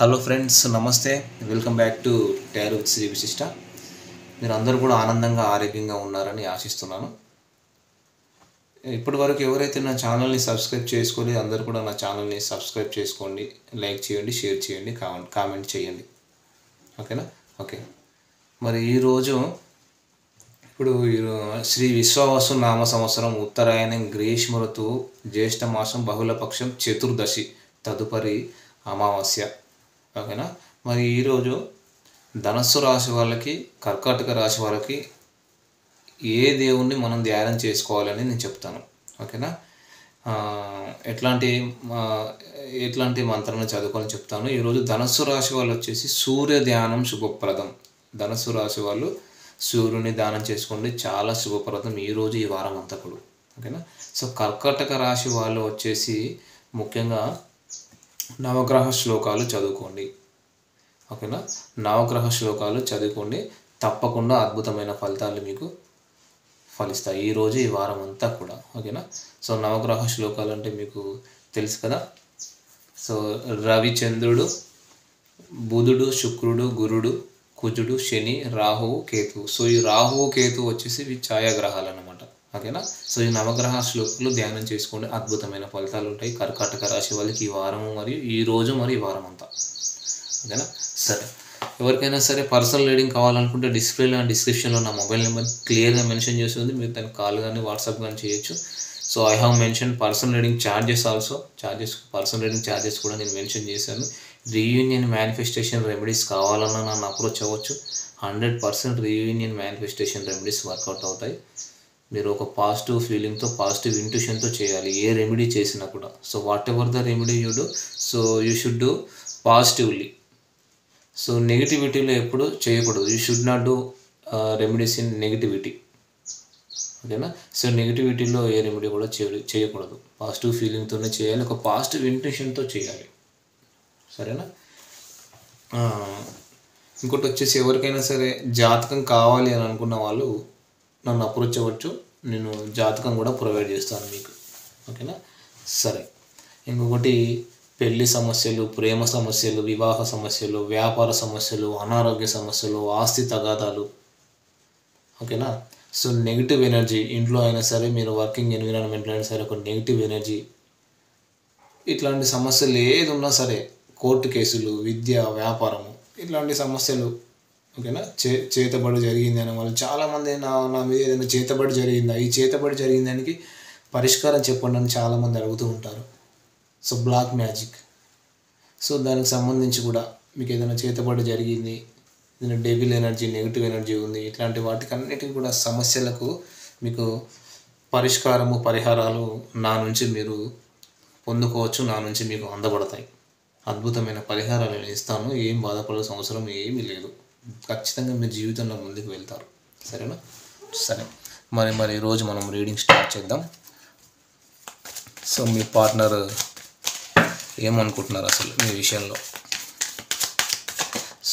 Hello friends, నమస్తే. Welcome back to tarot with Shri Vishishta. మీరు అందరూ కూడా ఆనందంగా ఆరోగ్యంగా ఉన్నారని ఆశిస్తున్నాను. ఇప్పటి వరకు ఎవరైతే నా ఛానల్ని సబ్స్క్రైబ్ చేసుకోలేదు అందరూ కూడా నా ఛానల్ని సబ్స్క్రైబ్ చేసుకోండి, లైక్ చేయండి, షేర్ చేయండి, కామెంట్ చేయండి. ఓకేనా? ఓకే. మరి ఈరోజు శ్రీ విశ్వావసు నామ సంవత్సరం ఉత్తరాయణం గ్రీష్మ ఋతువు జ్యేష్ఠ మాసం బహుళపక్షం చతుర్దశి తదుపరి అమావాస్య. ఓకేనా? మరి ఈరోజు ధనస్సు రాశి వాళ్ళకి, కర్కాటక రాశి వాళ్ళకి ఏ దేవుణ్ణి మనం ధ్యానం చేసుకోవాలని నేను చెప్తాను. ఓకేనా? ఎట్లాంటి మంత్రాన్ని చదువుకోవాలని చెప్తాను. ఈరోజు ధనస్సు రాశి వాళ్ళు వచ్చేసి సూర్య ధ్యానం శుభప్రదం. ధనస్సు రాశి వాళ్ళు సూర్యుని ధ్యానం చేసుకోండి, చాలా శుభప్రదం ఈరోజు ఈ వారం అంతా కూడా. ఓకేనా? సో కర్కాటక రాశి వాళ్ళు వచ్చేసి ముఖ్యంగా నవగ్రహ శ్లోకాలు చదువుకోండి. ఓకేనా? నవగ్రహ శ్లోకాలు చదువుకోండి, తప్పకుండా అద్భుతమైన ఫలితాలు మీకు ఫలిస్తాయి ఈరోజు ఈ వారం అంతా కూడా. ఓకేనా? సో నవగ్రహ శ్లోకాలు అంటే మీకు తెలుసు కదా. సో రవి, చంద్రుడు, బుధుడు, శుక్రుడు, గురుడు, కుజుడు, శని, రాహువు, కేతువు. సో ఈ రాహువు, కేతువు వచ్చేసి ఇవి ఛాయాగ్రహాలు అన్నమాట. ఓకేనా? సో ఈ నవగ్రహ శ్లోకాలు ధ్యానం చేసుకోండి, అద్భుతమైన ఫలితాలు ఉంటాయి కర్కాటక రాశి వాళ్ళకి ఈ వారము మరియు ఈ రోజు మరియు ఈ వారం అంతా. ఓకేనా? సరే, ఎవరికైనా సరే పర్సనల్ రీడింగ్ కావాలనుకుంటే డిస్ప్లేలో అండ్ డిస్క్రిప్షన్లో నా మొబైల్ నెంబర్ క్లియర్గా మెన్షన్ చేసి ఉంది. మీరు దానికి కాల్ కానీ వాట్సాప్ కానీ చేయొచ్చు. So I have mention personal reading charges also. Personal reading charges కూడా నేను మెన్షన్ చేశాను. రీయూనియన్ మేనిఫెస్టేషన్ రెమెడీస్ కావాలన్నా నన్ను అప్రోచ్ అవ్వచ్చు. 100% రీయూనియన్ మేనిఫెస్టేషన్ రెమెడీస్ వర్కౌట్ అవుతాయి. మీరు ఒక పాజిటివ్ ఫీలింగ్తో, పాజిటివ్ ఇంట్యూషన్తో చేయాలి ఏ రెమెడీ చేసినా కూడా. So whatever the remedy you do, so you should do positively. So నెగిటివిటీలో ఎప్పుడు చేయకూడదు. You should not do remedies in negativity. ఓకేనా? సో నెగిటివిటీలో ఏ రెమెడీ కూడా చేయకూడదు. పాజిటివ్ ఫీలింగ్తోనే చేయాలి, ఒక పాజిటివ్ ఇంటెన్షన్తో చేయాలి. సరేనా? ఇంకోటి వచ్చేసి ఎవరికైనా సరే జాతకం కావాలి అని అనుకున్న వాళ్ళు నన్ను అప్రోచ్ అవ్వచ్చు. నేను జాతకం కూడా ప్రొవైడ్ చేస్తాను మీకు. ఓకేనా? సరే, ఇంకొకటి పెళ్లి సమస్యలు, ప్రేమ సమస్యలు, వివాహ సమస్యలు, వ్యాపార సమస్యలు, అనారోగ్య సమస్యలు, ఆస్తి తగాదాలు. ఓకేనా? సో నెగిటివ్ ఎనర్జీ ఇంట్లో అయినా సరే, మీరు వర్కింగ్ ఎన్విరాన్మెంట్లో అయినా సరే, ఒక నెగిటివ్ ఎనర్జీ, ఇట్లాంటి సమస్యలు ఏది ఉన్నా సరే, కోర్టు కేసులు, విద్య, వ్యాపారము, ఇట్లాంటి సమస్యలు. ఓకేనా? చేతబడి జరిగింది అనే వాళ్ళు చాలామంది నా మీద ఏదైనా చేతబడి జరిగిందా, ఈ చేతబడి జరిగిన దానికి పరిష్కారం చెప్పండి అని చాలామంది అడుగుతూ ఉంటారు. So black magic. సో దానికి సంబంధించి కూడా మీకు ఏదైనా చేతబడి జరిగింది, ఏదైనా డెవిల్ ఎనర్జీ, నెగిటివ్ ఎనర్జీ ఉంది, ఇట్లాంటి వాటికి అన్నిటికీ కూడా సమస్యలకు మీకు పరిష్కారము, పరిహారాలు నా నుంచి మీరు పొందుకోవచ్చు, నా నుంచి మీకు అందబడతాయి. అద్భుతమైన పరిహారాలు నేను ఇస్తాను. ఏం బాధపడాల్సిన అవసరం ఏమీ లేదు. ఖచ్చితంగా మీ జీవితంలో ముందుకు వెళ్తారు. సరేనా? సరే, మరి ఈరోజు మనం రీడింగ్ స్టార్ట్ చేద్దాం. సో మీ పార్ట్నర్ ఏమనుకుంటున్నారు అసలు మీ విషయంలో?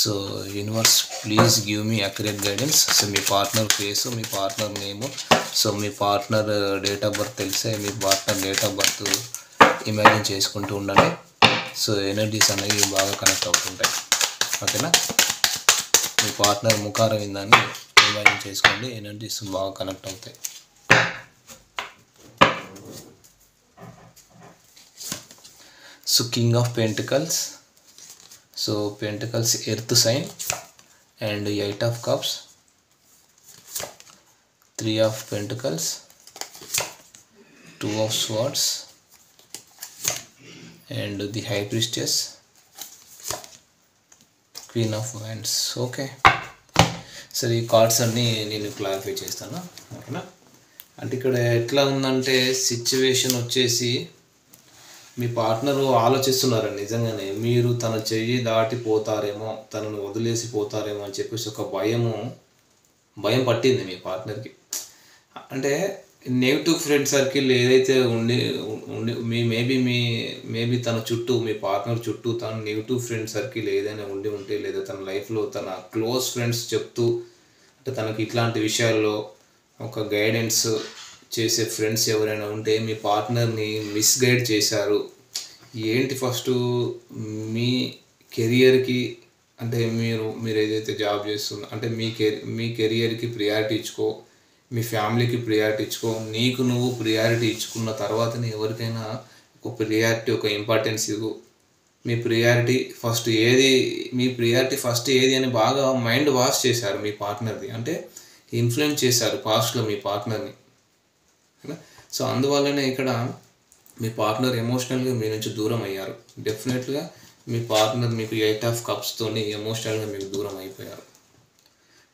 So universe please give me accurate guidance. So మీ పార్ట్నర్ ఫేసు, మీ పార్ట్నర్ నేము, సో మీ పార్ట్నర్ డేట్ ఆఫ్ బర్త్ తెలిసే మీ partner date of birth imagine చేసుకుంటూ ఉండండి. సో ఎనర్జీస్ అనేవి బాగా కనెక్ట్ అవుతుంటాయి. ఓకేనా? మీ పార్ట్నర్ ముఖారం విందాన్ని ఇమాజిన్ చేసుకోండి, ఎనర్జీస్ బాగా కనెక్ట్ అవుతాయి. So king of pentacles, so pentacles earth sign, and 8 of cups, 3 of pentacles, 2 of swords, and the high priestess, queen of wands. Okay, సరే ఈ కార్డ్స్ అన్నీ నేను క్లారిఫై చేస్తాను. ఓకేనా? అంటే ఇక్కడ ఎట్లా ఉందంటే సిచ్యువేషన్ వచ్చేసి మీ పార్ట్నరు ఆలోచిస్తున్నారండి నిజంగానే మీరు తన చెయ్యి దాటిపోతారేమో, తనను వదిలేసి పోతారేమో అని చెప్పేసి ఒక భయం పట్టింది మీ పార్ట్నర్కి. అంటే నెగిటివ్ ఫ్రెండ్ సర్కిల్ ఏదైతే ఉండి మేబీ తన చుట్టూ, మీ పార్ట్నర్ చుట్టూ తన నెగిటివ్ ఫ్రెండ్ సర్కిల్ ఏదైనా ఉంటే, లేదా తన లైఫ్లో తన క్లోజ్ ఫ్రెండ్స్ చెప్తూ, అంటే తనకి ఇట్లాంటి విషయాల్లో ఒక గైడెన్స్ చేసే ఫ్రెండ్స్ ఎవరైనా ఉంటే మీ పార్ట్నర్ని మిస్గైడ్ చేశారు. ఏంటి ఫస్ట్ మీ కెరియర్కి అంటే మీరు ఏదైతే జాబ్ చేస్తున్నా అంటే మీ కెరియర్కి ప్రియారిటీ ఇచ్చుకో, మీ ఫ్యామిలీకి ప్రియారిటీ ఇచ్చుకో, నీకు నువ్వు ప్రియారిటీ ఇచ్చుకున్న తర్వాతనే ఎవరికైనా ఒక ప్రియారిటీ ఒక ఇంపార్టెన్స్ ఇవ్వు. మీ ప్రియారిటీ ఫస్ట్ ఏది అని బాగా మైండ్ వాష్ చేశారు మీ పార్ట్నర్ది, అంటే ఇన్ఫ్లుయెన్స్ చేశారు పాస్ట్లో మీ పార్ట్నర్ని. సో అందువల్లనే ఇక్కడ మీ పార్ట్నర్ ఎమోషనల్గా మీ నుంచి దూరం అయ్యారు. డెఫినెట్గా మీ పార్ట్నర్ మీకు 8 ఆఫ్ కప్స్తోని ఎమోషనల్గా మీకు దూరం అయిపోయారు.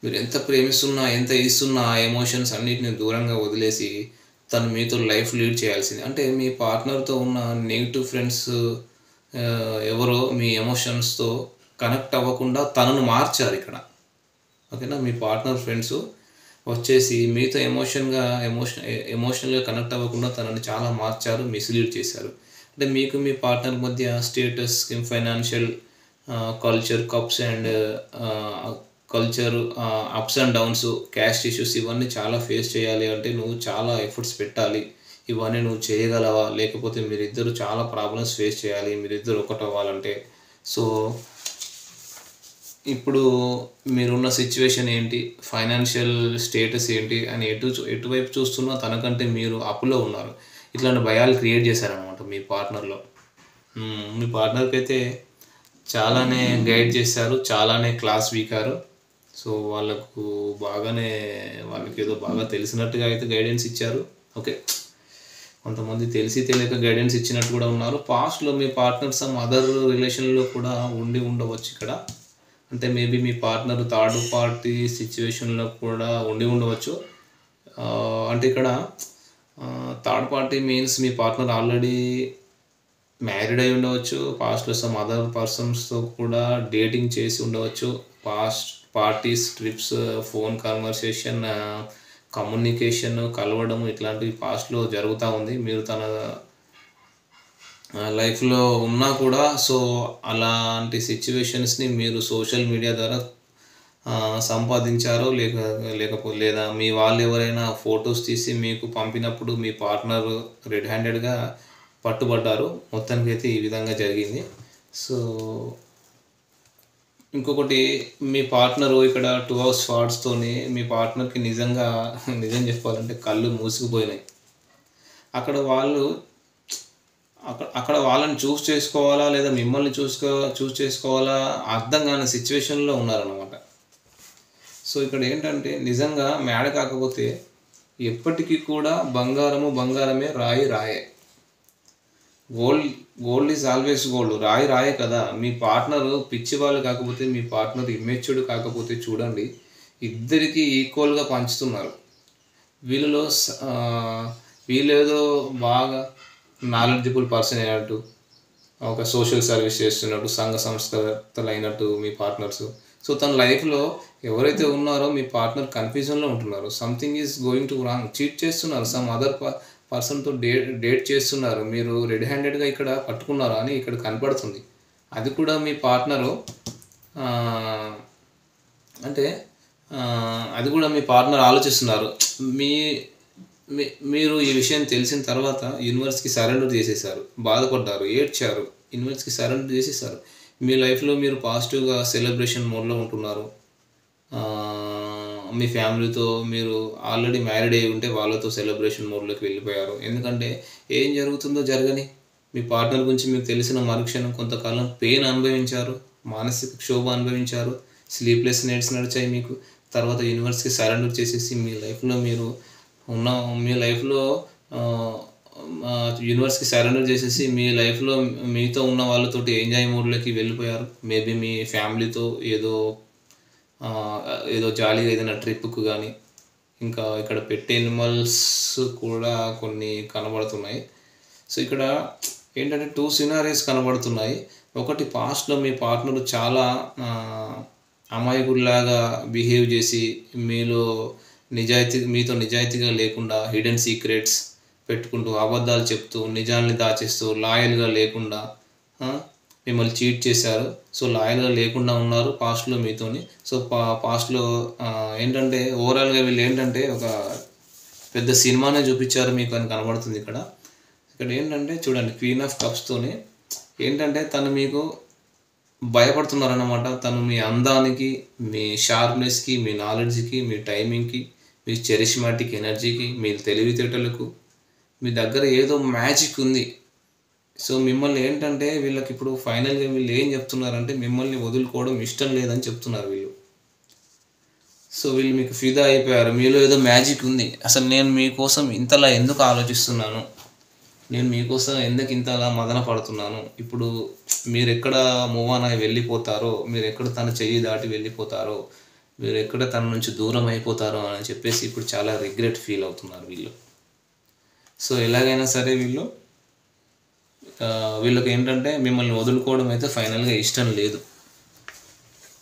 మీరు ఎంత ప్రేమిస్తున్నా ఎంత ఇస్తున్నా ఆ ఎమోషన్స్ అన్నిటిని దూరంగా వదిలేసి తను మీతో లైఫ్ లీడ్ చేయాల్సింది. అంటే మీ పార్ట్నర్తో ఉన్న నెగిటివ్ ఫ్రెండ్స్ ఎవరో మీ ఎమోషన్స్తో కనెక్ట్ అవ్వకుండా తనను మార్చారు ఇక్కడ. ఓకేనా, మీ పార్ట్నర్ ఫ్రెండ్స్ వచ్చేసి మీతో ఎమోషనల్గా కనెక్ట్ అవ్వకుండా తనని చాలా మార్చారు, మిస్లీడ్ చేశారు. అంటే మీకు మీ పార్ట్నర్ మధ్య status, financial, culture, cups and culture ups and downs, caste issues ఇవన్నీ చాలా ఫేస్ చేయాలి అంటే నువ్వు చాలా ఎఫర్ట్స్ పెట్టాలి. ఇవన్నీ నువ్వు చేయగలవా? లేకపోతే మీరిద్దరు చాలా ప్రాబ్లమ్స్ ఫేస్ చేయాలి మీరిద్దరు ఒకటి అవ్వాలంటే. సో ఇప్పుడు మీరున్న సిచ్యువేషన్ ఏంటి, ఫైనాన్షియల్ స్టేటస్ ఏంటి అని ఎటువైపు చూస్తున్నా తనకంటే మీరు అప్పులో ఉన్నారు. ఇట్లాంటి భయాలు క్రియేట్ చేశారనమాట మీ పార్ట్నర్లో. మీ పార్ట్నర్కి అయితే చాలానే గైడ్ చేశారు, చాలానే క్లాస్ వీకారు. సో వాళ్ళకి ఏదో బాగా తెలిసినట్టుగా అయితే గైడెన్స్ ఇచ్చారు. ఓకే, కొంతమంది తెలిసి తెలియక గైడెన్స్ ఇచ్చినట్టు కూడా ఉన్నారు. పాస్ట్లో మీ పార్ట్నర్ సమ్ అదర్ రిలేషన్లో కూడా ఉండవచ్చు ఇక్కడ. అంటే మేబీ మీ పార్ట్నర్ థర్డ్ పార్టీ సిచ్యువేషన్లో కూడా ఉండవచ్చు. అంటే ఇక్కడ థర్డ్ పార్టీ మీన్స్ మీ పార్ట్నర్ ఆల్రెడీ మ్యారీడ్ అయి ఉండవచ్చు, పాస్ట్లో సమ్ అదర్ పర్సన్స్తో కూడా డేటింగ్ చేసి ఉండవచ్చు. Past parties, trips, phone conversation, communication, కలవడం ఇట్లాంటివి పాస్ట్లో జరుగుతూ ఉంది. మీరు తన లైఫ్లో ఉన్నా కూడా సో అలాంటి సిచ్యువేషన్స్ని మీరు సోషల్ మీడియా ద్వారా సంపాదించారో లేదా మీ వాళ్ళు ఎవరైనా ఫొటోస్ తీసి మీకు పంపినప్పుడు మీ పార్ట్నర్ రెడ్ హ్యాండెడ్గా పట్టుబడ్డారు. మొత్తానికి అయితే ఈ విధంగా జరిగింది. సో ఇంకొకటి, మీ పార్ట్నరు ఇక్కడ 2 hours స్వాట్స్తోని మీ పార్ట్నర్కి నిజం చెప్పాలంటే కళ్ళు మూసుకుపోయినాయి. అక్కడ వాళ్ళని చూస్ చేసుకోవాలా లేదా మిమ్మల్ని చూస్ చేసుకోవాలా అర్థం కాని సిచ్యువేషన్లో ఉన్నారన్నమాట. సో ఇక్కడ ఏంటంటే నిజంగా మేడ కాకపోతే ఎప్పటికీ కూడా బంగారమే, రాయే. గోల్డ్ ఈజ్ ఆల్వేస్ గోల్డ్, రాయే కదా. మీ పార్ట్నర్ పిచ్చి వాళ్ళు కాకపోతే, మీ పార్ట్నర్ ఇమ్మెచ్యూర్డ్ కాకపోతే చూడండి, ఇద్దరికి ఈక్వల్గా పంచుతున్నారు. వీళ్ళేదో బాగా నాలెడ్జబుల్ పర్సన్ అయినట్టు, ఒక సోషల్ సర్వీస్ చేస్తున్నట్టు, సంఘ సంస్కర్తలు అయినట్టు మీ పార్ట్నర్స్. సో తన లైఫ్లో ఎవరైతే ఉన్నారో మీ పార్ట్నర్ కన్ఫ్యూజన్లో ఉంటున్నారు. Something is going to wrong, cheat చేస్తున్నారు, సమ్ అదర్ పర్సన్తో డేట్ చేస్తున్నారు. మీరు రెడ్ హ్యాండెడ్గా ఇక్కడ పట్టుకున్నారు అని ఇక్కడ కనపడుతుంది. అది కూడా మీ పార్ట్నరు అది కూడా మీ పార్ట్నర్ ఆలోచిస్తున్నారు. మీరు ఈ విషయం తెలిసిన తర్వాత యూనివర్స్కి సరెండర్ చేసేసారు, బాధపడ్డారు, ఏడ్చారు, యూనివర్స్కి సరెండర్ చేసేసారు. మీ లైఫ్లో మీరు పాజిటివ్గా సెలబ్రేషన్ మోడ్లో ఉంటున్నారు. మీ ఫ్యామిలీతో మీరు ఆల్రెడీ మ్యారీడ్ అయి ఉంటే వాళ్ళతో సెలబ్రేషన్ మోడ్లోకి వెళ్ళిపోయారు. ఎందుకంటే ఏం జరుగుతుందో జరగని మీ పార్ట్నర్ గురించి మీకు తెలిసిన మరుక్షణం కొంతకాలం పెయిన్ అనుభవించారు, మానసిక క్షోభ అనుభవించారు, స్లీప్లెస్ నైట్స్ నడిచాయి మీకు. తర్వాత యూనివర్స్కి సరెండర్ చేసేసి మీ లైఫ్లో యూనివర్స్కి సరెండర్ చేసేసి మీ లైఫ్లో మీతో ఉన్న వాళ్ళతోటి ఎంజాయ్ మోడ్లోకి వెళ్ళిపోయారు. మేబీ మీ ఫ్యామిలీతో ఏదో జాలీగా ఏదైనా ట్రిప్కు కానీ, ఇంకా ఇక్కడ పెట్ ఎనిమల్స్ కూడా కొన్ని కనబడుతున్నాయి. సో ఇక్కడ ఏంటంటే 2 scenarios కనబడుతున్నాయి. ఒకటి, పాస్ట్లో మీ పార్ట్నర్ చాలా అమాయకుడిలాగా బిహేవ్ చేసి మీతో నిజాయితీగా లేకుండా హిడెన్ సీక్రెట్స్ పెట్టుకుంటూ, అబద్ధాలు చెప్తూ, నిజాల్ని దాచేస్తూ, లాయల్గా లేకుండా మిమ్మల్ని చీట్ చేశారు. సో లాయల్గా లేకుండా ఉన్నారు పాస్ట్లో మీతోని. సో పాస్ట్లో ఏంటంటే ఓవరాల్గా వీళ్ళు ఏంటంటే ఒక పెద్ద సినిమానే చూపించారు మీకు అని కనబడుతుంది ఇక్కడ ఏంటంటే చూడండి, క్వీన్ ఆఫ్ కప్స్తోని ఏంటంటే తను మీకు భయపడుతున్నారన్నమాట. తను మీ అందానికి, మీ షార్ప్‌నెస్‌కి, మీ నాలెడ్జ్‌కి, మీ టైమింగ్‌కి, మీ చరిష్మాటిక్ ఎనర్జీకి, మీ తెలివితేటలకు, మీ దగ్గర ఏదో మ్యాజిక్ ఉంది. సో, మిమ్మల్ని ఏంటంటే వీళ్ళకిప్పుడు ఫైనల్‌గా వీళ్ళు ఏం చెప్తున్నారంటే మిమ్మల్ని వదులుకోవడం ఇష్టం లేదని చెప్తున్నారు వీళ్ళు. సో, వీళ్ళు మీకు ఫిదా అయిపోయారు. మీలో ఏదో మ్యాజిక్ ఉంది. అసలు నేను మీకోసం ఇంతలా ఎందుకు ఆలోచిస్తున్నాను? నేను మీకోసం ఎందుకు ఇంతలా మదన పడుతున్నాను? ఇప్పుడు మీరెక్కడ మూవ్ ఆన్ అయ్యి వెళ్ళిపోతారో, మీరెక్కడ తన చెయ్యి దాటి వెళ్ళిపోతారో, మీరెక్కడ తన నుంచి దూరం అయిపోతారో అని చెప్పేసి ఇప్పుడు చాలా రిగ్రెట్ ఫీల్ అవుతున్నారు వీళ్ళు. సో, ఎలాగైనా సరే వీళ్ళకేంటంటే మిమ్మల్ని వదులుకోవడం అయితే ఫైనల్‌గా ఇష్టం లేదు.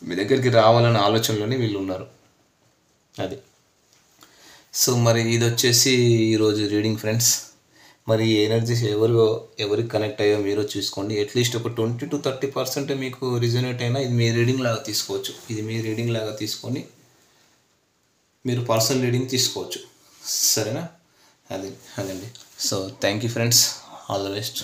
మీ దగ్గరికి రావాలనే ఆలోచనలోనే వీళ్ళున్నారు. అది. సో, మరి ఇదొచ్చేసి ఈరోజు రీడింగ్ ఫ్రెండ్స్. మరి ఈ ఎనర్జీస్ ఎవరికి కనెక్ట్ అయ్యో మీరు చూసుకోండి. అట్లీస్ట్ ఒక 20-30% మీకు రిజొనేట్ అయినా ఇది మీ రీడింగ్ లాగా తీసుకోవచ్చు. ఇది మీ రీడింగ్ లాగా తీసుకొని మీరు పర్సనల్ రీడింగ్ తీసుకోవచ్చు. సరేనా? అదండి. So, thank you friends. All the best.